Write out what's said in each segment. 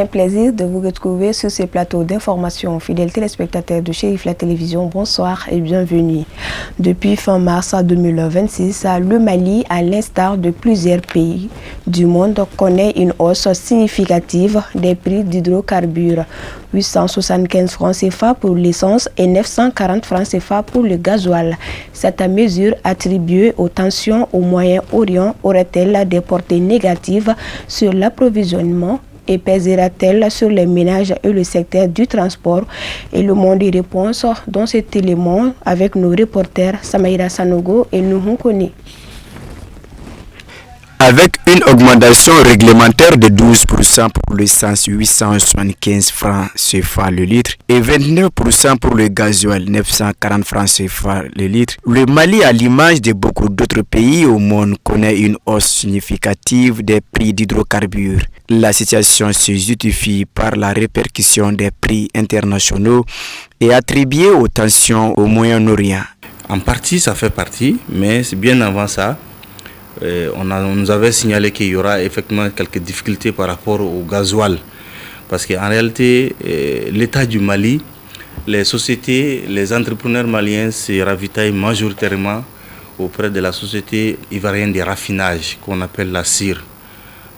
un plaisir de vous retrouver sur ce plateau d'information. Fidèles téléspectateurs de Chérif la télévision, bonsoir et bienvenue. Depuis fin mars 2026, le Mali, à l'instar de plusieurs pays du monde, connaît une hausse significative des prix d'hydrocarbures. 875 francs CFA pour l'essence et 940 francs CFA pour le gasoil. Cette mesure attribuée aux tensions au Moyen-Orient aurait-elle des portées négatives sur l'approvisionnement et pèsera-t-elle sur les ménages et le secteur du transport? Et le monde y répond dans cet élément avec nos reporters Samaïra Sanogo et Nuhun Kone. Avec une augmentation réglementaire de 12% pour l'essence 875 francs CFA le litre et 29% pour le gasoil 940 francs CFA le litre, le Mali, à l'image de beaucoup d'autres pays au monde, connaît une hausse significative des prix d'hydrocarbures. La situation se justifie par la répercussion des prix internationaux et attribuée aux tensions au Moyen-Orient. En partie, ça fait partie, mais c'est bien avant ça. On nous avait signalé qu'il y aura effectivement quelques difficultés par rapport au gasoil. Parce qu'en réalité, l'État du Mali, les sociétés, les entrepreneurs maliens se ravitaillent majoritairement auprès de la société ivoirienne de raffinage qu'on appelle la CIR.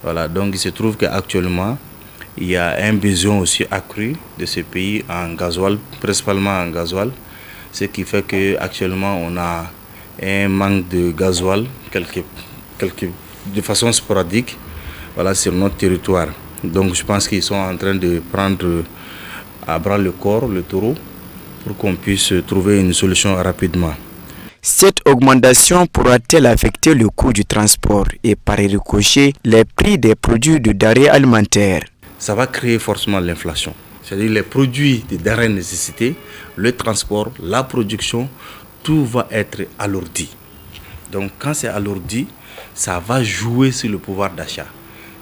Voilà, donc il se trouve qu'actuellement, il y a un besoin aussi accru de ce pays en gasoil, principalement en gasoil. Ce qui fait qu'actuellement, on a un manque de gasoil de façon sporadique, voilà, sur notre territoire. Donc je pense qu'ils sont en train de prendre à bras le corps le taureau pour qu'on puisse trouver une solution rapidement. Cette augmentation pourra-t-elle affecter le coût du transport et par ricochet les prix des produits de denrées alimentaires? Ça va créer forcément l'inflation. C'est-à-dire les produits de dernière nécessité, le transport, la production, tout va être alourdi. Donc quand c'est alourdi, ça va jouer sur le pouvoir d'achat.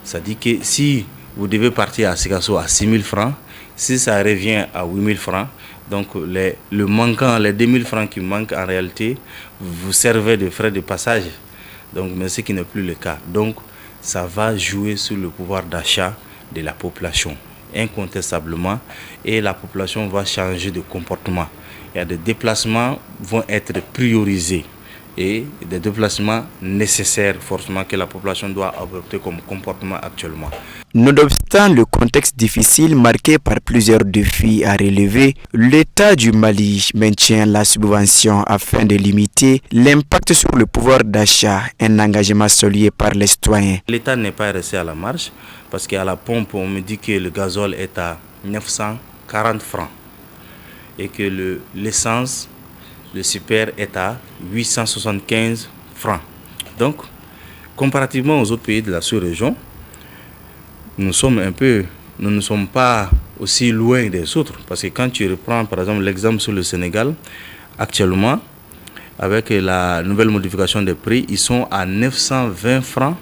C'est-à-dire que si vous devez partir à Sikasso à 6 000 francs, si ça revient à 8 000 francs, donc les 2 000 francs qui manquent en réalité, vous servez de frais de passage. Donc, mais ce qui n'est plus le cas. Donc ça va jouer sur le pouvoir d'achat de la population, incontestablement, et la population va changer de comportement. Il y a des déplacements qui vont être priorisés et des déplacements nécessaires forcément que la population doit adopter comme comportement actuellement. Nonobstant le contexte difficile marqué par plusieurs défis à relever, l'État du Mali maintient la subvention afin de limiter l'impact sur le pouvoir d'achat, un engagement salué par les citoyens. L'État n'est pas resté à la marge parce qu'à la pompe, on me dit que le gazole est à 940 francs et que l'essence, le super, est à 875 francs. Donc, comparativement aux autres pays de la sous-région, nous ne sommes pas aussi loin des autres. Parce que quand tu reprends par exemple l'exemple sur le Sénégal, actuellement, avec la nouvelle modification des prix, ils sont à 920 francs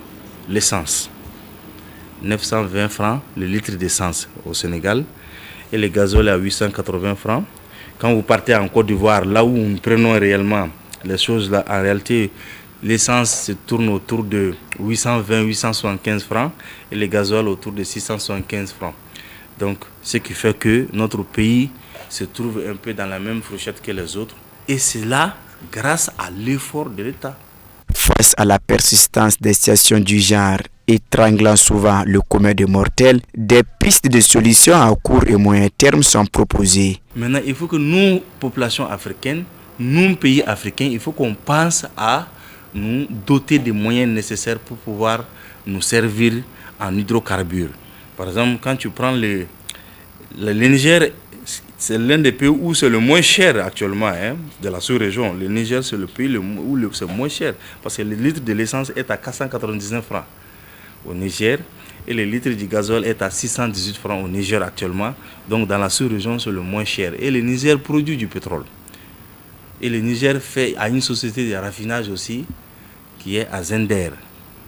l'essence. 920 francs le litre d'essence au Sénégal. Et le gazole est à 880 francs. Quand vous partez en Côte d'Ivoire, là où nous prenons réellement les choses, là, en réalité, l'essence se tourne autour de 820-875 francs et le gasoil autour de 675 francs. Donc, ce qui fait que notre pays se trouve un peu dans la même fourchette que les autres. Et c'est là grâce à l'effort de l'État. Face à la persistance des situations du genre, étranglant souvent le commun des mortels, des pistes de solutions à court et moyen terme sont proposées. Maintenant, il faut que nous, populations africaines, nous, pays africains, il faut qu'on pense à nous doter des moyens nécessaires pour pouvoir nous servir en hydrocarbures. Par exemple, quand tu prends le Niger, c'est l'un des pays où c'est le moins cher actuellement de la sous-région. Le Niger, c'est le pays où c'est moins cher parce que le litre de l'essence est à 499 francs au Niger et le litre du gasoil est à 618 francs au Niger actuellement. Donc dans la sous-région, c'est le moins cher. Et le Niger produit du pétrole. Et le Niger a une société de raffinage aussi qui est à Zender.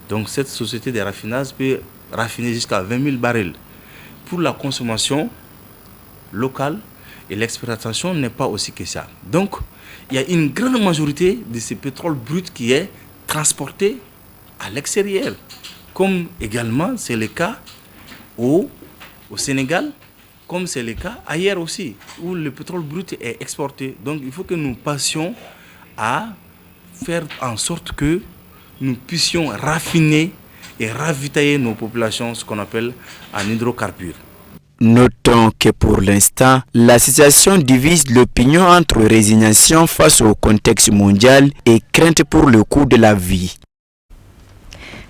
Donc cette société de raffinage peut raffiner jusqu'à 20 000 barils. Pour la consommation locale et l'exploitation n'est pas aussi que ça. Donc il y a une grande majorité de ce pétrole brut qui est transporté à l'extérieur. Comme également c'est le cas au au Sénégal, comme c'est le cas ailleurs aussi, où le pétrole brut est exporté. Donc il faut que nous passions à faire en sorte que nous puissions raffiner et ravitailler nos populations, ce qu'on appelle en hydrocarbures. Notons que pour l'instant, la situation divise l'opinion entre résignation face au contexte mondial et crainte pour le coût de la vie.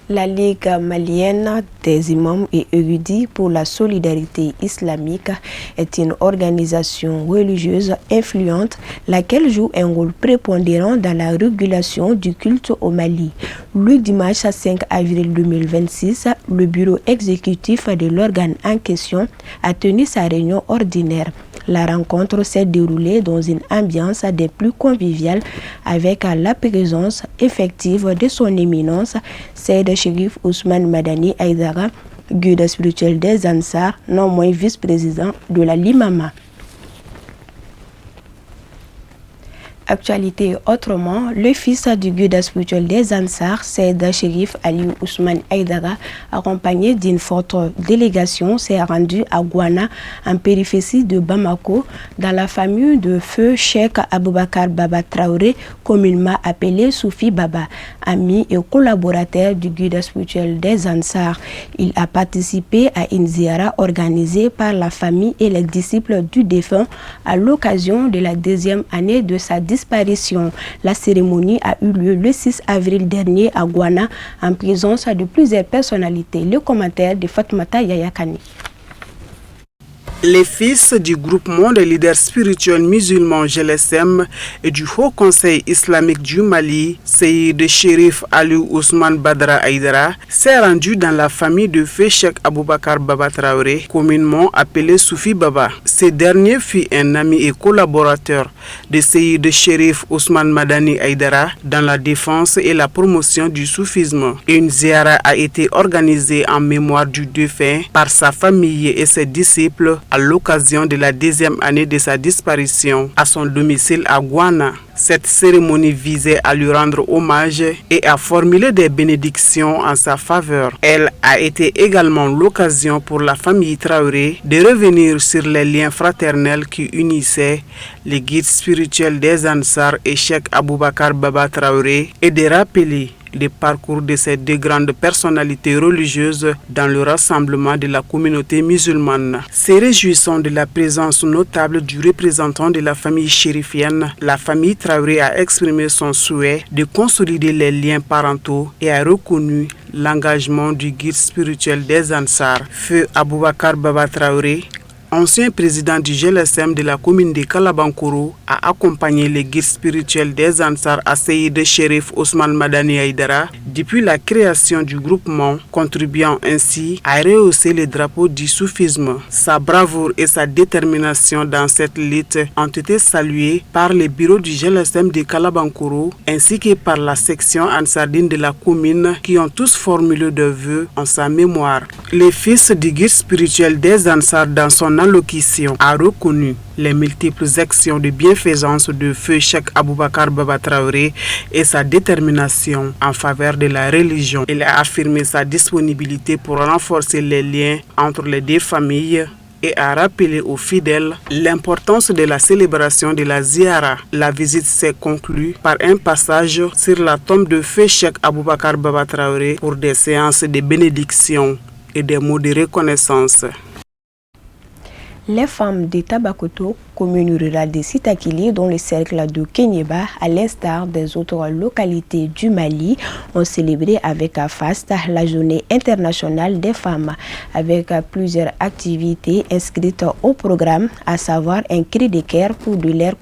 La Ligue malienne des imams et érudits pour la solidarité islamique est une organisation religieuse influente laquelle joue un rôle prépondérant dans la régulation du culte au Mali. Le dimanche 5 avril 2026, le bureau exécutif de l'organe en question a tenu sa réunion ordinaire. La rencontre s'est déroulée dans une ambiance des plus conviviales avec la présence effective de son éminence, Seyd Chérif Ousmane Madani Aïdara, guide spirituel des Ansar, non moins vice-président de la Limama. Actualité autrement, le fils du guide spirituel des Ansar, Seyd Chérif Ali Ousmane Aïdara, accompagné d'une forte délégation, s'est rendu à Gouana, en périphérie de Bamako, dans la famille de feu Cheikh Aboubakar Baba Traoré, communément appelé Soufi Baba, ami et collaborateur du guide spirituel des Ansar. Il a participé à une ziara organisée par la famille et les disciples du défunt à l'occasion de la 2e année de sa disparition. La cérémonie a eu lieu le 6 avril dernier à Gouana en présence de plusieurs personnalités. Le commentaire de Fatoumata Yayakani. Les fils du groupement des leaders spirituels musulmans GLSM et du Haut Conseil islamique du Mali, Seyd Chérif Ali Ousmane Badra Aïdara, s'est rendu dans la famille de feu Cheikh Aboubakar Baba Traoré, communément appelé Soufi Baba. Ce dernier fut un ami et collaborateur de Seyd Chérif Ousmane Madani Aïdara dans la défense et la promotion du soufisme. Une ziara a été organisée en mémoire du défunt par sa famille et ses disciples à l'occasion de la 2e année de sa disparition à son domicile à Gouana. Cette cérémonie visait à lui rendre hommage et à formuler des bénédictions en sa faveur. Elle a été également l'occasion pour la famille Traoré de revenir sur les liens fraternels qui unissaient les guides spirituels des Ansar et Cheikh Aboubakar Baba Traoré et de rappeler le parcours de ces deux grandes personnalités religieuses dans le rassemblement de la communauté musulmane. Se réjouissant de la présence notable du représentant de la famille chérifienne, la famille Traoré a exprimé son souhait de consolider les liens parentaux et a reconnu l'engagement du guide spirituel des Ansar, feu Aboubakar Baba Traoré, ancien président du GLSM de la commune de Kalabankoro, a accompagné les guides spirituels des Ansar à Seyd Chérif Ousmane Madani Aïdara depuis la création du groupement, contribuant ainsi à rehausser le drapeau du soufisme. Sa bravoure et sa détermination dans cette lutte ont été saluées par le bureau du GLSM de Kalabankoro ainsi que par la section ansardine de la commune qui ont tous formulé de vœux en sa mémoire. Les fils du guide spirituel des Ansar dans son allocution a reconnu les multiples actions de bienfaisance de feu Cheikh Aboubakar Baba Traoré et sa détermination en faveur de la religion. Il a affirmé sa disponibilité pour renforcer les liens entre les deux familles et a rappelé aux fidèles l'importance de la célébration de la ziara. La visite s'est conclue par un passage sur la tombe de feu Cheikh Aboubakar Baba Traoré pour des séances de bénédiction et des mots de reconnaissance. Les femmes de Tabakoto, commune rurale de Sitakili, dont le cercle de Kenyeba, à l'instar des autres localités du Mali, ont célébré avec faste la journée internationale des femmes, avec plusieurs activités inscrites au programme, à savoir un cri de cœur pour de l'air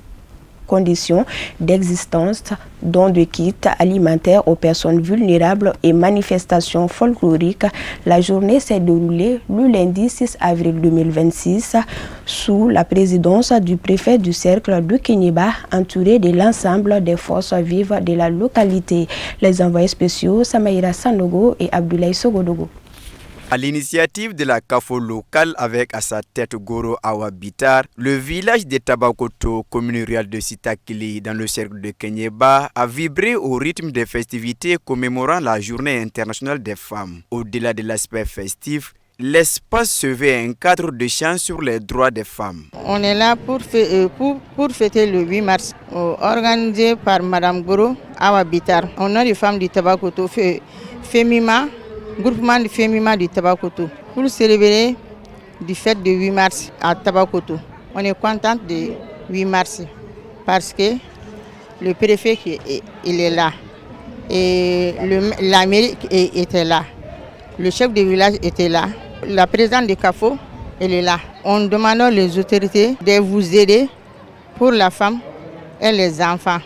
conditions d'existence, dons de kits alimentaires aux personnes vulnérables et manifestations folkloriques. La journée s'est déroulée le lundi 6 avril 2026 sous la présidence du préfet du cercle de Kenyeba, entouré de l'ensemble des forces vives de la localité. Les envoyés spéciaux Samaïra Sanogo et Abdoulaye Sogodogo. À l'initiative de la CAFO locale avec à sa tête Goro Awabitar, le village de Tabakoto, commune rurale de Sitakili dans le cercle de Kenyeba, a vibré au rythme des festivités commémorant la journée internationale des femmes. Au-delà de l'aspect festif, l'espace se veut un cadre d'échange sur les droits des femmes. On est là pour fêter le 8 mars, organisé par Madame Goro Awa Bitar. On a des femmes du Tabakoto, Femima, groupement de Femima du Tabakoto, pour célébrer du fête du 8 mars à Tabakoto. On est contente de 8 mars parce que le préfet il est là et la mairie était là, le chef de village était là, la présidente de CAFO elle est là. On demande aux autorités de vous aider pour la femme et les enfants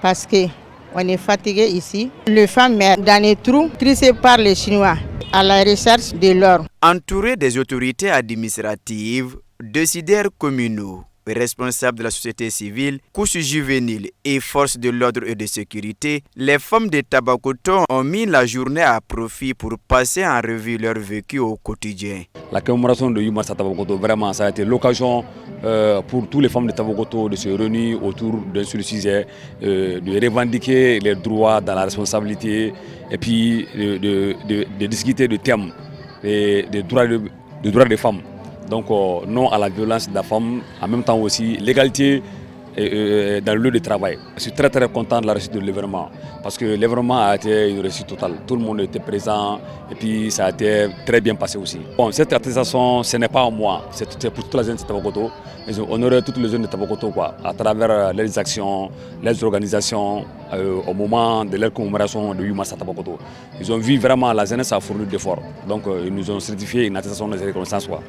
parce que on est fatigué ici. Les femmes meurent dans les trous tricés par les Chinois à la recherche de l'or. Entourés des autorités administratives, décideurs communaux, responsables de la société civile, couches juvéniles et forces de l'ordre et de sécurité, les femmes de Tabakoto ont mis la journée à profit pour passer en revue leur vécu au quotidien. La commémoration de 8 mars à Tabakoto, vraiment, ça a été l'occasion pour toutes les femmes de Tabakoto de se réunir autour d'un seul sujet, de revendiquer les droits dans la responsabilité et puis de discuter de thèmes des droits des femmes. Donc non à la violence de la femme, en même temps aussi l'égalité dans le lieu de travail. Je suis très content de la réussite de l'événement parce que l'événement a été une réussite totale. Tout le monde était présent et puis ça a été très bien passé aussi. Bon, cette attestation, ce n'est pas à moi, c'est pour toute la jeune de Tabakoto. Ils ont honoré toutes les jeunes de Tabakoto à travers leurs actions, leurs organisations au moment de leur commémoration de 8 mars à Tabakoto. Ils ont vu vraiment la jeunesse a fourni d'efforts. Donc ils nous ont certifié une attestation de reconnaissance. Donc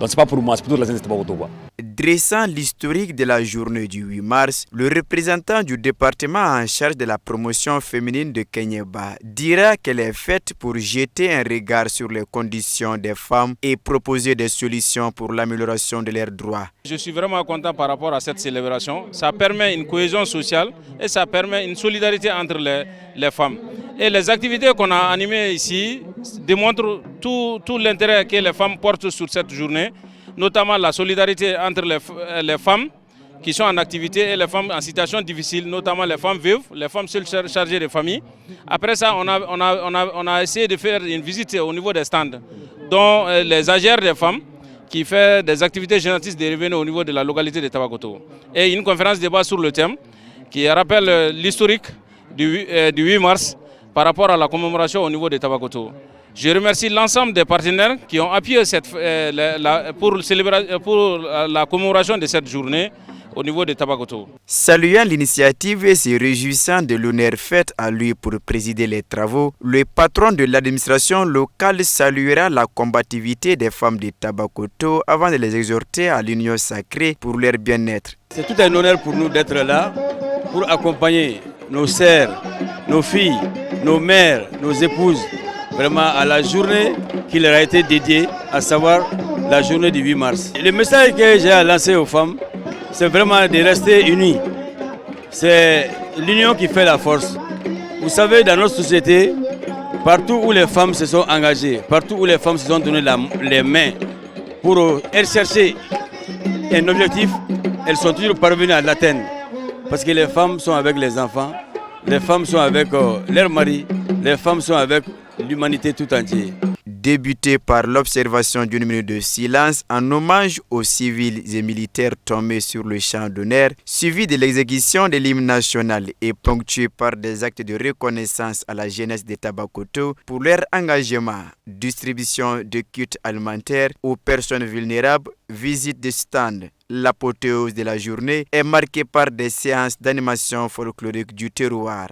c'est pas pour moi, c'est pour toute la jeunesse de Tabakoto. Dressant l'historique de la journée du 8 mars, le représentant du département en charge de la promotion féminine de Kenyeba dira qu'elle est faite pour jeter un regard sur les conditions des femmes et proposer des solutions pour l'amélioration de leurs droits. Je suis vraiment content par rapport à cette célébration. Ça permet une cohésion sociale et ça permet une solidarité entre les femmes. Et les activités qu'on a animées ici démontrent tout l'intérêt que les femmes portent sur cette journée, notamment la solidarité entre les femmes qui sont en activité et les femmes en situation difficile, notamment les femmes veuves, les femmes seules chargées de famille. Après ça, on a essayé de faire une visite au niveau des stands, dont les AGR des femmes, qui fait des activités génétiques de revenus au niveau de la localité de Tabakoto. Et une conférence débat sur le thème qui rappelle l'historique du 8 mars par rapport à la commémoration au niveau de Tabakoto. Je remercie l'ensemble des partenaires qui ont appuyé pour la commémoration de cette journée au niveau de Tabakoto. Saluant l'initiative et se réjouissant de l'honneur fait à lui pour présider les travaux, le patron de l'administration locale saluera la combativité des femmes de Tabakoto avant de les exhorter à l'union sacrée pour leur bien-être. C'est tout un honneur pour nous d'être là pour accompagner nos sœurs, nos filles, nos mères, nos épouses, vraiment à la journée qui leur a été dédiée, à savoir la journée du 8 mars. Le message que j'ai à lancer aux femmes, c'est vraiment de rester unis. C'est l'union qui fait la force. Vous savez, dans notre société, partout où les femmes se sont engagées, partout où les femmes se sont donné les mains pour chercher un objectif, elles sont toujours parvenues à l'atteindre. Parce que les femmes sont avec les enfants, les femmes sont avec leurs maris, les femmes sont avec l'humanité tout entière. Débuté par l'observation d'une minute de silence en hommage aux civils et militaires tombés sur le champ d'honneur, suivi de l'exécution de l'hymne national et ponctué par des actes de reconnaissance à la jeunesse de Tabakoto pour leur engagement, distribution de kits alimentaires aux personnes vulnérables, visite de stands. L'apothéose de la journée est marquée par des séances d'animation folklorique du terroir.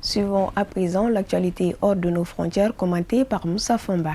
Suivons à présent l'actualité hors de nos frontières commentée par Moussa Famba.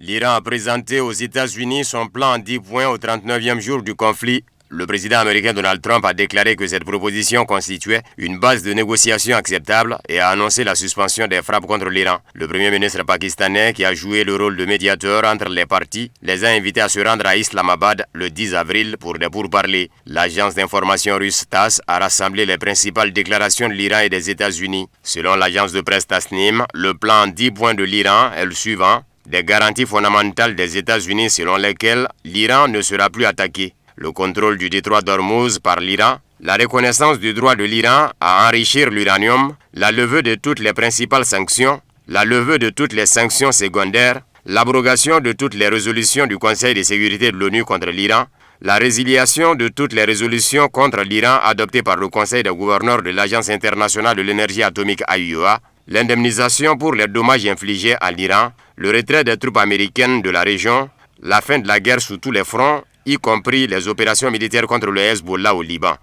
L'Iran a présenté aux États-Unis son plan en 10 points au 39e jour du conflit. Le président américain Donald Trump a déclaré que cette proposition constituait une base de négociation acceptable et a annoncé la suspension des frappes contre l'Iran. Le premier ministre pakistanais, qui a joué le rôle de médiateur entre les parties, les a invités à se rendre à Islamabad le 10 avril pour des pourparlers. L'agence d'information russe TASS a rassemblé les principales déclarations de l'Iran et des États-Unis. Selon l'agence de presse Tasnim, le plan 10 points de l'Iran est le suivant: des garanties fondamentales des États-Unis selon lesquelles l'Iran ne sera plus attaqué. Le contrôle du détroit d'Ormuz par l'Iran, la reconnaissance du droit de l'Iran à enrichir l'uranium, la levée de toutes les principales sanctions, la levée de toutes les sanctions secondaires, l'abrogation de toutes les résolutions du Conseil de sécurité de l'ONU contre l'Iran, la résiliation de toutes les résolutions contre l'Iran adoptées par le Conseil des gouverneurs de l'Agence internationale de l'énergie atomique AIEA, l'indemnisation pour les dommages infligés à l'Iran, le retrait des troupes américaines de la région, la fin de la guerre sous tous les fronts, y compris les opérations militaires contre le Hezbollah au Liban.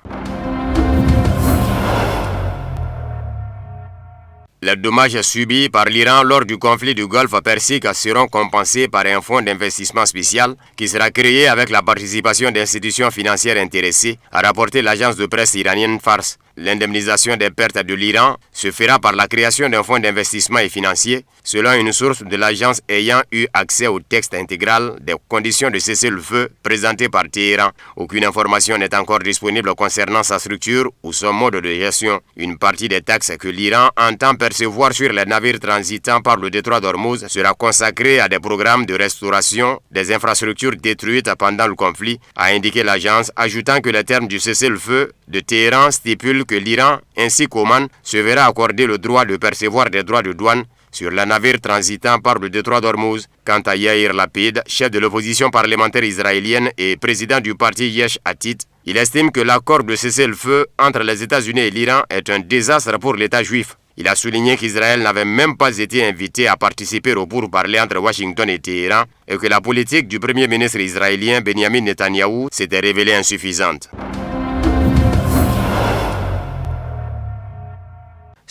Les dommages subis par l'Iran lors du conflit du Golfe Persique seront compensés par un fonds d'investissement spécial qui sera créé avec la participation d'institutions financières intéressées, a rapporté l'agence de presse iranienne Fars. L'indemnisation des pertes de l'Iran se fera par la création d'un fonds d'investissement et financier, selon une source de l'agence ayant eu accès au texte intégral des conditions de cessez-le-feu présentées par Téhéran. Aucune information n'est encore disponible concernant sa structure ou son mode de gestion. Une partie des taxes que l'Iran entend percevoir sur les navires transitant par le détroit d'Ormuz sera consacrée à des programmes de restauration des infrastructures détruites pendant le conflit, a indiqué l'agence, ajoutant que les termes du cessez-le-feu de Téhéran stipulent que l'Iran ainsi qu'Oman se verra accorder le droit de percevoir des droits de douane sur les navires transitant par le détroit d'Ormuz. Quant à Yair Lapid, chef de l'opposition parlementaire israélienne et président du parti Yesh Atid, il estime que l'accord de cessez-le-feu entre les États-Unis et l'Iran est un désastre pour l'État juif. Il a souligné qu'Israël n'avait même pas été invité à participer aux pourparlers entre Washington et Téhéran et que la politique du premier ministre israélien Benjamin Netanyahou s'était révélée insuffisante.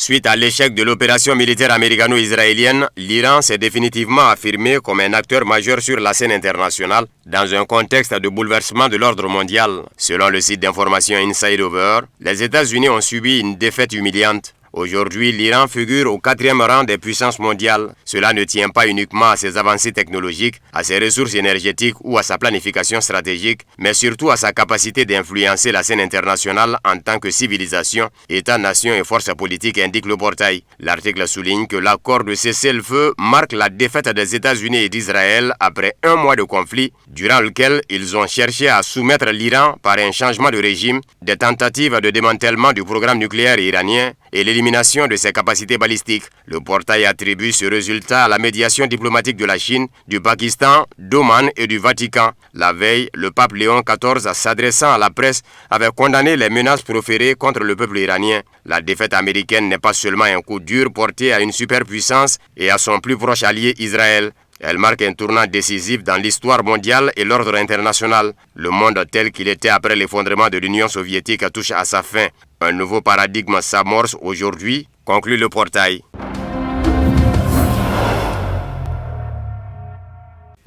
Suite à l'échec de l'opération militaire américano-israélienne, l'Iran s'est définitivement affirmé comme un acteur majeur sur la scène internationale dans un contexte de bouleversement de l'ordre mondial. Selon le site d'information InsideOver, les États-Unis ont subi une défaite humiliante. Aujourd'hui, l'Iran figure au 4e rang des puissances mondiales. Cela ne tient pas uniquement à ses avancées technologiques, à ses ressources énergétiques ou à sa planification stratégique, mais surtout à sa capacité d'influencer la scène internationale en tant que civilisation, État-nation et force politique, indique le portail. L'article souligne que l'accord de cessez-le-feu marque la défaite des États-Unis et d'Israël après un mois de conflit, durant lequel ils ont cherché à soumettre l'Iran par un changement de régime, des tentatives de démantèlement du programme nucléaire iranien et l'élimination de ses capacités balistiques. Le portail attribue ce résultat à la médiation diplomatique de la Chine, du Pakistan, d'Oman et du Vatican. La veille, le pape Léon XIV, s'adressant à la presse, avait condamné les menaces proférées contre le peuple iranien. La défaite américaine n'est pas seulement un coup dur porté à une superpuissance et à son plus proche allié Israël. Elle marque un tournant décisif dans l'histoire mondiale et l'ordre international. Le monde tel qu'il était après l'effondrement de l'Union soviétique touche à sa fin. Un nouveau paradigme s'amorce aujourd'hui, conclut le portail.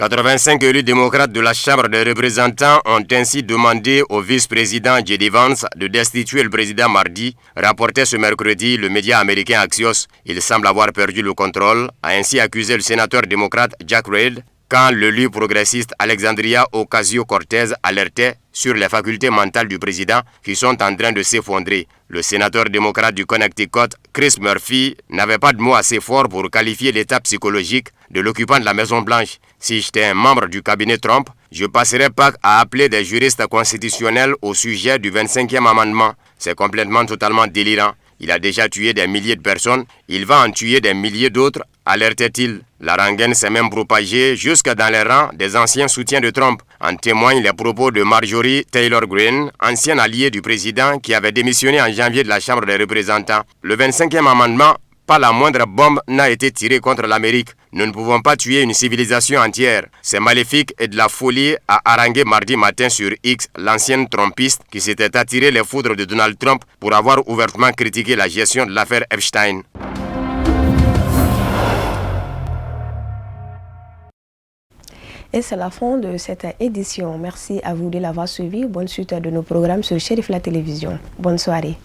85 élus démocrates de la Chambre des représentants ont ainsi demandé au vice-président J.D. Vance de destituer le président mardi, rapportait ce mercredi le média américain Axios. Il semble avoir perdu le contrôle, a ainsi accusé le sénateur démocrate Jack Reed, quand l'élu progressiste Alexandria Ocasio-Cortez alertait sur les facultés mentales du président qui sont en train de s'effondrer. Le sénateur démocrate du Connecticut, Chris Murphy, n'avait pas de mots assez forts pour qualifier l'état psychologique de l'occupant de la Maison-Blanche. Si j'étais un membre du cabinet Trump, je passerais pas à appeler des juristes constitutionnels au sujet du 25e amendement. C'est complètement totalement délirant. Il a déjà tué des milliers de personnes, il va en tuer des milliers d'autres, alertait-il. La rengaine s'est même propagée jusque dans les rangs des anciens soutiens de Trump. En témoignent les propos de Marjorie Taylor Greene, ancienne alliée du président qui avait démissionné en janvier de la Chambre des représentants. Le 25e amendement, pas la moindre bombe n'a été tirée contre l'Amérique. Nous ne pouvons pas tuer une civilisation entière. C'est maléfique et de la folie, a harangué mardi matin sur X l'ancienne trumpiste qui s'était attiré les foudres de Donald Trump pour avoir ouvertement critiqué la gestion de l'affaire Epstein. Et c'est la fin de cette édition. Merci à vous de l'avoir suivi. Bonne suite de nos programmes sur Chérif la Télévision. Bonne soirée.